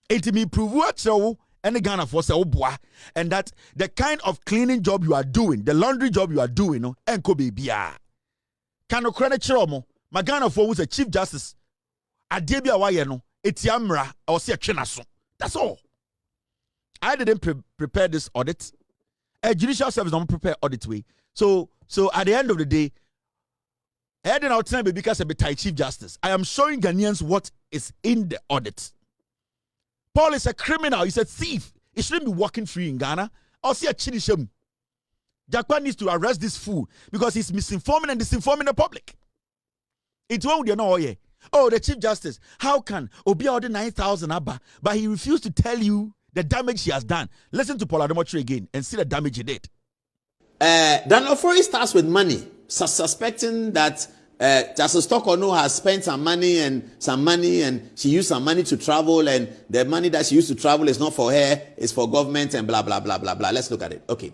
It me prove what so any Ghana for say boy, and that the kind of cleaning job you are doing, the laundry job you are doing, no, enko bibia. Kano credit chomo, my Ghana for was a chief justice. Adebia waye no, etiamra or see a chenaso. That's all. I didn't prepare this audit. A judicial service don't prepare audit way. So at the end of the day, I didn't outline because I'm a chief justice. I am showing Ghanaians what is in the audit. Paul is a criminal. He's a thief. He shouldn't be walking free in Ghana. I'll see a chinishem. Japan needs to arrest this fool because he's misinforming and disinforming the public. It's one with oh, the chief justice. How can Obi order 9,000 abba, but he refused to tell you the damage he has done? Listen to Paul Ademotre again and see the damage he did. Daniel Ofori starts with money, suspecting that Justice Tokornoo has spent some money and she used some money to travel, and the money that she used to travel is not for her, it's for government and blah blah blah blah blah. Let's look at it. Okay,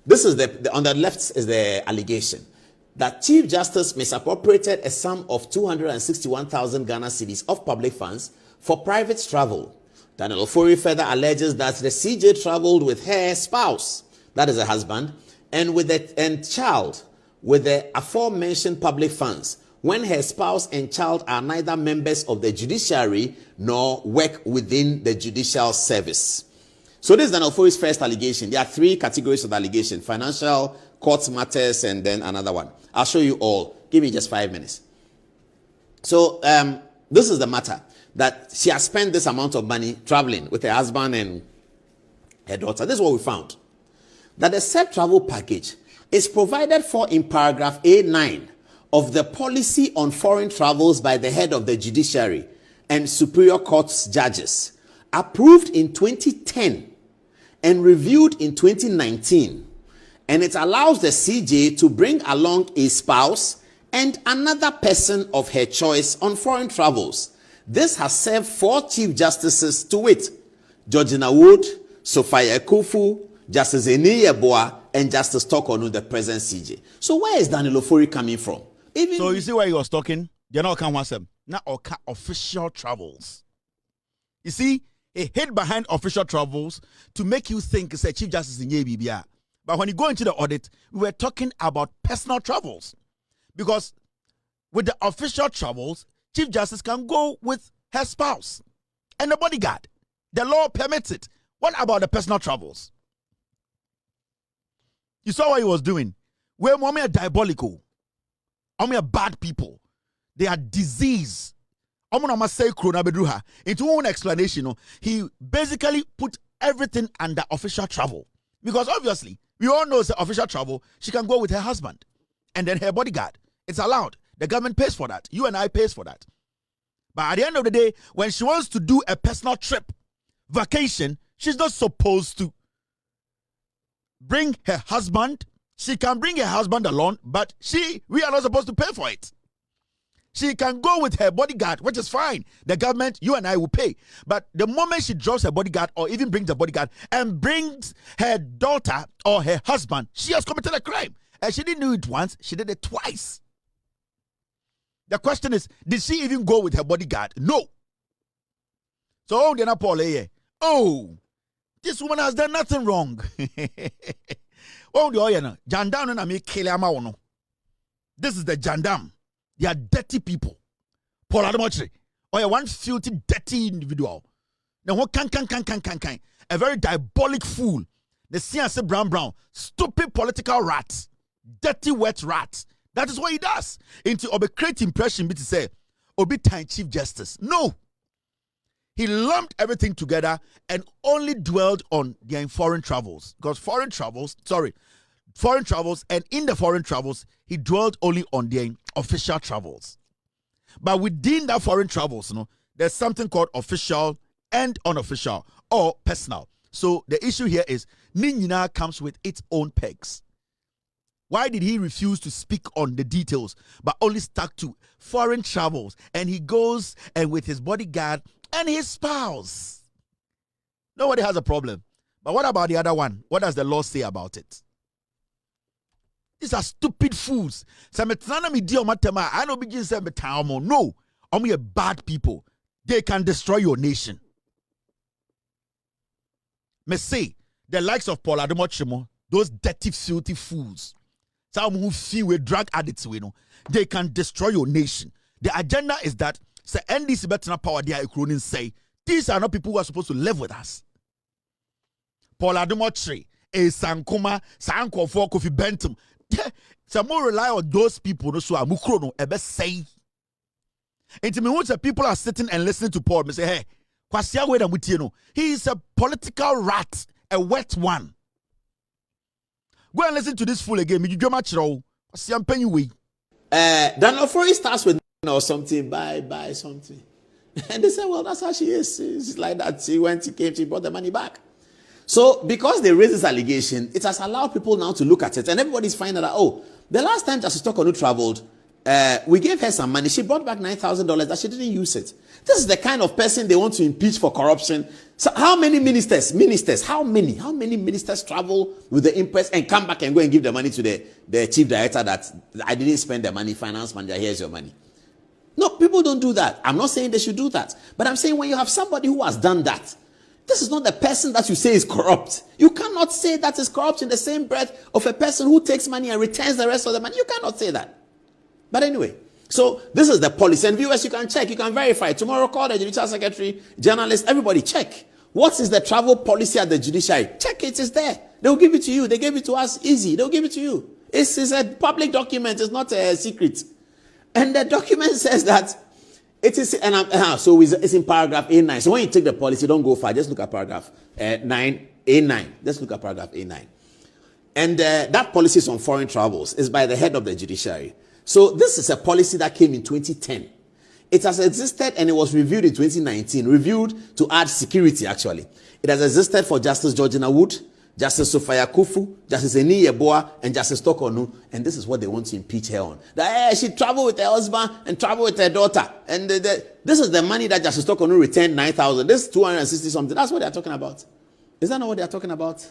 this is the on the left is the allegation that Chief Justice misappropriated a sum of 261,000 Ghana cedis of public funds for private travel. Daniel Ofori further alleges that the CJ traveled with her spouse, that is her husband, and child with the aforementioned public funds when her spouse and child are neither members of the judiciary nor work within the judicial service. So this is Daniel Ofori's first allegation. There are three categories of allegation: financial, court matters, and then another one. I'll show you all. Give me just 5 minutes. So this is the matter, that she has spent this amount of money traveling with her husband and her daughter. This is what we found. That the said travel package is provided for in paragraph A9 of the policy on foreign travels by the head of the judiciary and superior courts judges, approved in 2010 and reviewed in 2019. And it allows the CJ to bring along a spouse and another person of her choice on foreign travels. This has served 4 chief justices, to wit: Georgina Wood, Sophia Kufu, Justice Eni Yeboah, and Justice Tokornoo, the present CJ. So where is Daniel Ofori coming from? So you see why he was talking? You're not official travels. You see, he hid behind official travels to make you think it's a chief justice in YBBR. But when you go into the audit, we were talking about personal travels. Because with the official travels, chief justice can go with her spouse and the bodyguard. The law permits it. What about the personal travels? You saw what he was doing. We're diabolical. Are bad people. They are disease. Into one explanation, he basically put everything under official travel. Because obviously, we all know it's official travel. She can go with her husband and then her bodyguard. It's allowed. The government pays for that. You and I pays for that. But at the end of the day, when she wants to do a personal trip, vacation, she's not supposed to bring her husband. She can bring her husband along, but we are not supposed to pay for it. She can go with her bodyguard, which is fine. The government, you and I will pay. But the moment she drops her bodyguard or even brings the bodyguard and brings her daughter or her husband, she has committed a crime. And she didn't do it once, she did it twice. The question is, did she even go with her bodyguard? No. So, this woman has done nothing wrong. This is the jandam. They are dirty people. Paul Ademotre, one filthy, dirty individual. Now, what can. A very diabolic fool. The CNC brown, stupid political rat, dirty wet rat. That is what he does. Into Obi create impression, to say, Obi time Chief Justice. No. He lumped everything together and only dwelled on their foreign travels. Because foreign travels, and in the foreign travels, he dwelled only on their official travels. But within that foreign travels, there's something called official and unofficial or personal. So the issue here is, Ninyina comes with its own pegs. Why did he refuse to speak on the details, but only stuck to foreign travels? And he goes and with his bodyguard and his spouse. Nobody has a problem. But what about the other one? What does the law say about it? These are stupid fools. No, only bad people. They can destroy your nation. Me say the likes of Paul Ademochimo, those dirty, filthy fools, some who feel with drug addicts, we know they can destroy your nation. The agenda is that say NDC better power their economy say these are not people who are supposed to live with us. Paul Ademochiri, Sankoma, Sanko for Kofi Bentham. Some more rely on those people no so amukrono ebe say. And me once people are sitting and listening to Paul, me say, hey, kwasia we da mutino. He is a political rat, a wet one. Go and listen to this fool again. Me you match row. Kwasia penny we. Daniel Forey starts with or something, buy something. And they say, well, that's how she is. She's like that. She came, she brought the money back. So, because they raised this allegation, it has allowed people now to look at it. And everybody's finding out, oh, the last time Justice Tokornoo traveled, we gave her some money. She brought back $9,000 that she didn't use it. This is the kind of person they want to impeach for corruption. So how many ministers, how many ministers travel with the impress and come back and go and give the money to the chief director that I didn't spend the money, finance manager, here's your money. No, people don't do that. I'm not saying they should do that. But I'm saying when you have somebody who has done that, this is not the person that you say is corrupt. You cannot say that is corrupt in the same breath of a person who takes money and returns the rest of the money. You cannot say that. But anyway, so this is the policy. And viewers, you can check, you can verify. Tomorrow, call the judicial secretary, journalists, everybody check. What is the travel policy at the judiciary? Check it, it's there. They'll give it to you. They gave it to us easy. They'll give it to you. It's a public document. It's not a secret. And the document says that it is, so it's in paragraph A9. So when you take the policy, don't go far. Just look at paragraph 9, A9. Just look at paragraph A9. And that policy is on foreign travels. It's by the head of the judiciary. So this is a policy that came in 2010. It has existed and it was reviewed in 2019. Reviewed to add security, actually. It has existed for Justice Georgina Wood, Justice Sophia Kufu, Justice Eni Yeboah, and Justice Tokornoo. And this is what they want to impeach her on. That she traveled with her husband and traveled with her daughter. And this is the money that Justice Tokornoo returned, 9,000. This is 260 something. That's what they're talking about. Is that not what they're talking about?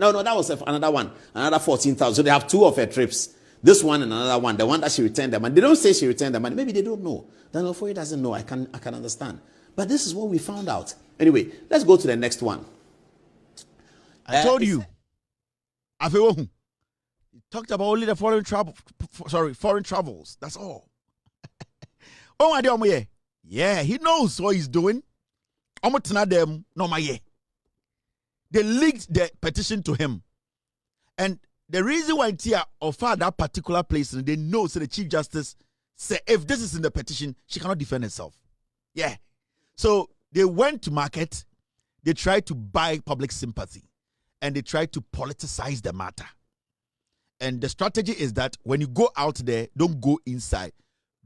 No, that was another one. Another 14,000. So they have two of her trips. This one and another one. The one that she returned the money. They don't say she returned the money. Maybe they don't know. Daniel Forey doesn't know. I can understand. But this is what we found out. Anyway, let's go to the next one. I told you. He talked about only the foreign travels. That's all. Oh, my yeah, he knows what he's doing. Them, no, my yeah. They leaked the petition to him. And the reason why Tia offered that particular place, and they know, so the Chief Justice said, if this is in the petition, she cannot defend herself. Yeah. So they went to market, they tried to buy public sympathy, and they tried to politicize the matter. And the strategy is that when you go out there, don't go inside.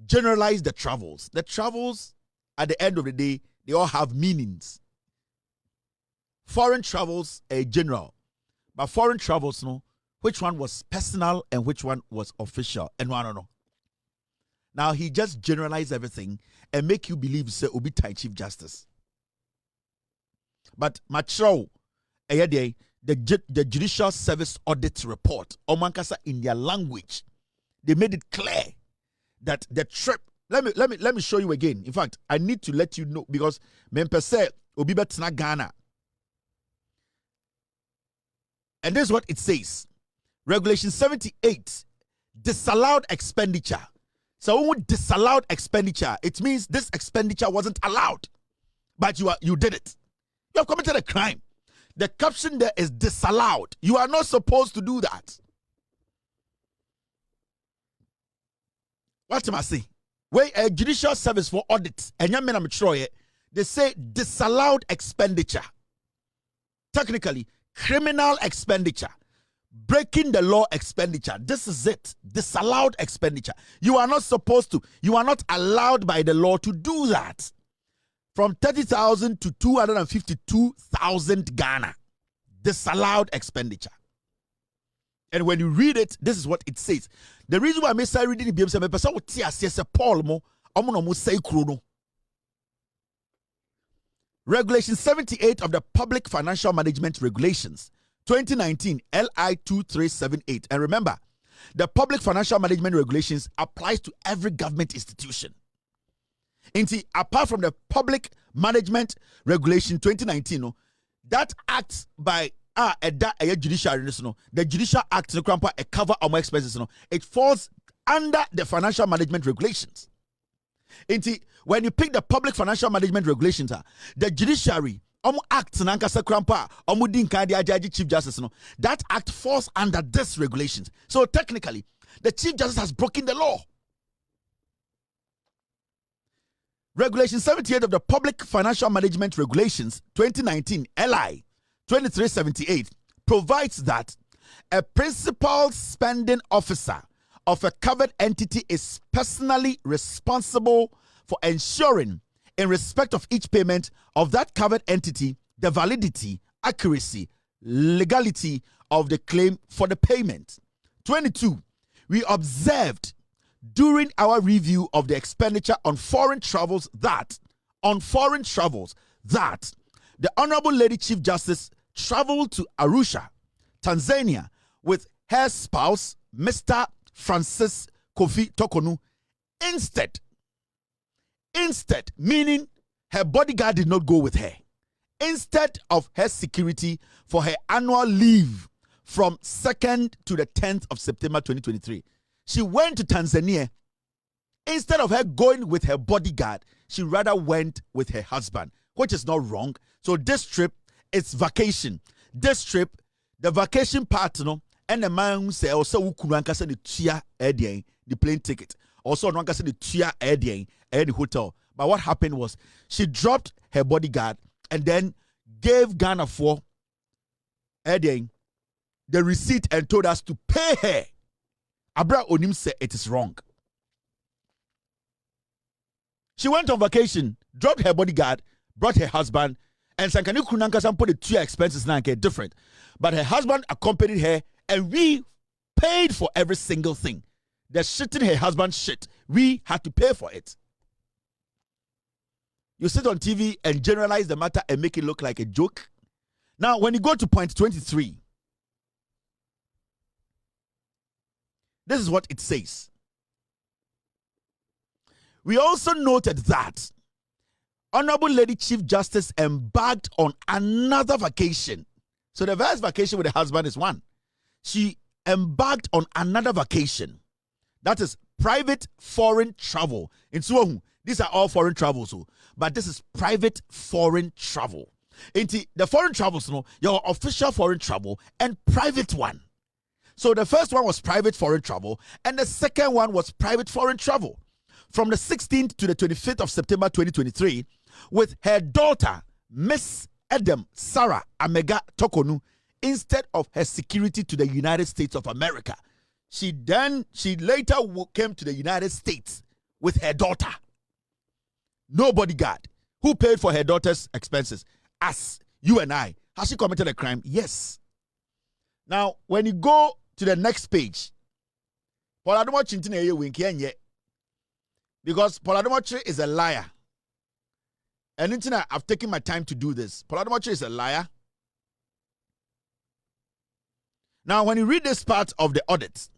Generalize the travels. The travels, at the end of the day, they all have meanings. Foreign travels are general. But foreign travels, no, which one was personal and which one was official? And I don't know. Now, he just generalized everything and make you believe, say, Obi Tai Chief Justice. But, Macho, the Judicial Service Audit Report, Omankasa in their language, they made it clear that the trip, let me show you again. In fact, I need to let you know because Mempe said, Obi Betina Ghana. And this is what it says. Regulation 78, disallowed expenditure. So when we disallowed expenditure, it means this expenditure wasn't allowed, but you did it. You have committed a crime. The caption there is disallowed. You are not supposed to do that. What am I saying? Where a judicial service for audit, and they say disallowed expenditure. Technically, criminal expenditure. Breaking the law expenditure. This is it. Disallowed expenditure. You are not supposed to. You are not allowed by the law to do that. From 30,000 to 252,000 Ghana. Disallowed expenditure. And when you read it, this is what it says. The reason why I say reading the BM person will tear say Paul mo omono say krono. Regulation 78 of the Public Financial Management Regulations 2019 LI 2378. And remember, the Public Financial Management Regulations applies to every government institution. Apart from the Public Management Regulation 2019, that act by a judiciary, the judicial act no crampa a cover our expenses, it falls under the financial management regulations. When you pick the public financial management regulations, the judiciary act nankasa crampa di chief justice, that act falls under this regulations. So technically, the chief justice has broken the law. Regulation 78 of the Public Financial Management Regulations 2019 LI 2378 provides that a principal spending officer of a covered entity is personally responsible for ensuring, in respect of each payment of that covered entity, the validity, accuracy, legality of the claim for the payment. 22. We observed during our review of the expenditure on foreign travels that the Honorable Lady Chief Justice traveled to Arusha, Tanzania, with her spouse, Mr. Francis Kofi Tokornoo, instead, meaning her bodyguard did not go with her, instead of her security for her annual leave from 2nd to the 10th of September 2023. She went to Tanzania. Instead of her going with her bodyguard, she rather went with her husband, which is not wrong. So this trip, it's vacation. This trip, the vacation part, and the man who say also ukuranka say the tia the plane ticket. Also ranka say the tia the hotel. But what happened was she dropped her bodyguard and then gave Ghana for the receipt and told us to pay her. Abra Onim said it is wrong. She went on vacation, dropped her bodyguard, brought her husband, and Sankani Kunanka put the 2 expenses now get different. But her husband accompanied her, and we paid for every single thing. The shitting her husband shit, we had to pay for it. You sit on TV and generalize the matter and make it look like a joke. Now, when you go to point 23, this is what it says. We also noted that Honorable Lady Chief Justice embarked on another vacation. So the first vacation with the husband is one. She embarked on another vacation. That is private foreign travel. In Suwahoo, these are all foreign travels, but this is private foreign travel. The foreign travels, your official foreign travel and private one. So the first one was private foreign travel, and the second one was private foreign travel. From the 16th to the 25th of September 2023, with her daughter, Miss Adam Sarah Amega Tokornoo, instead of her security to the United States of America. She later came to the United States with her daughter. No bodyguard. Who paid for her daughter's expenses? Us, you and I. Has she committed a crime? Yes. Now, when you go to the next page, because Poladomochi is a liar. And I've taken my time to do this. Poladomochi is a liar. Now, when you read this part of the audit,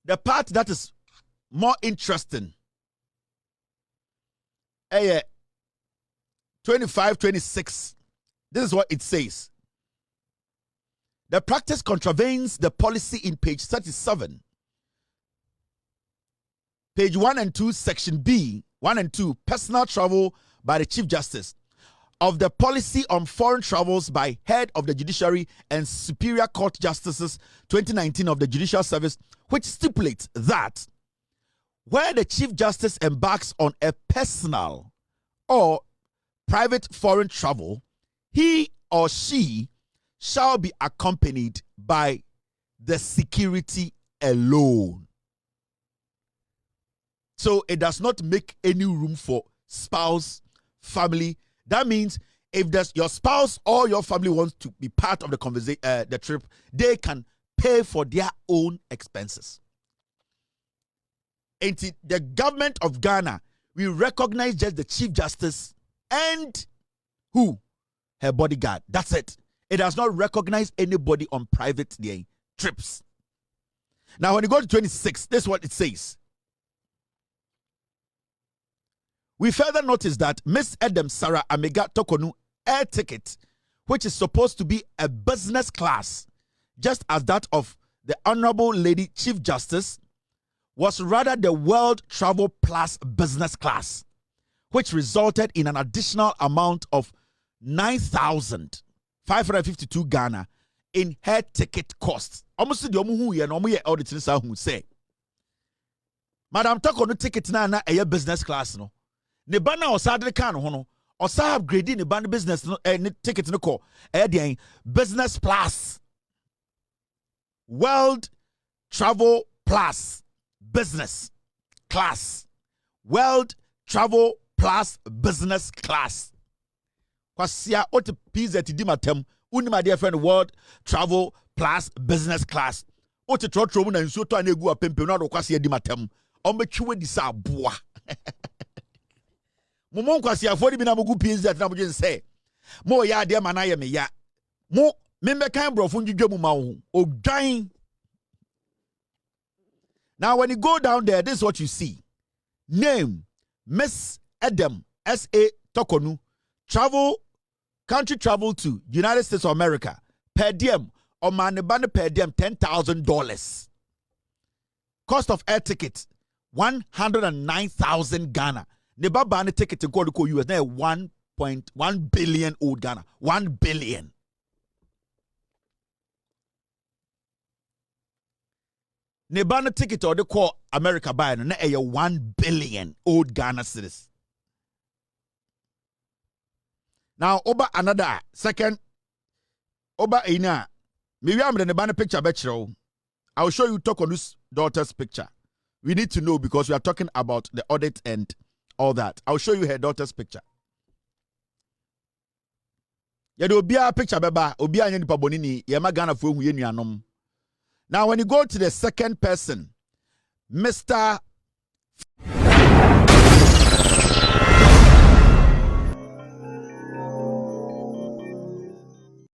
the part that is more interesting, 25-26, this is what it says. The practice contravenes the policy in page 37. Page 1 and 2, section B, 1 and 2, personal travel by the Chief Justice of the policy on foreign travels by head of the judiciary and superior court justices 2019 of the judicial service, which stipulates that where the Chief Justice embarks on a personal or private foreign travel, he or she shall be accompanied by the security alone. So it does not make any room for spouse, family. That means if your spouse or your family wants to be part of the trip, they can pay for their own expenses. And the government of Ghana, we recognize just the Chief Justice and who? Her bodyguard. That's it. It does not recognize anybody on private trips. Now, when you go to 26, this is what it says. We further notice that Miss Edem Sarah Amega Tokornoo air ticket, which is supposed to be a business class, just as that of the Honorable Lady Chief Justice, was rather the World Travel Plus business class, which resulted in an additional amount of 9,552 Ghana in her ticket costs. Almost the omu ye no ye audit nsa hu say. Madam Tokornoo ticket na a business class no. Ne ba na osadre kan ho no. Osa upgrade ne ba business no ne ticket no ko e business plus. World Travel Plus business class. World Travel Plus business class. Kwasia ot pizza ti di matem uni my dear friend World Travel Plus business class. Ot trotro mu na nsuo to anegu apempe na do kwasia di matem. Ombetwe di sa boa. Momon kwasia fori bi na mugu pizza na mo say. Mo ya de ma na ye me ya. Mo membe kan brofo ndwedwemu ma wo. Odwan. Now, when you go down there, this is what you see. Name, Miss Edem, S.A. Tokornoo, country travel to United States of America, per diem, or manibana per diem, $10,000. Cost of air ticket, 109,000 Ghana. Neba bani ticket to go to US, now 1.1 billion old Ghana. 1 billion. Ne ban ticket or the call America buy na 1 billion old Ghana cedis. Now over another second over ina maybe I'm the ban picture betro. I'll show you Tokornoo's daughter's picture. We need to know because we are talking about the audit and all that. I'll show you her daughter's picture. Ya do obia picture beba obia anya nipa bonini ye ma Ghana fo hu ye nuanom. Now, when you go to the second person, Mr.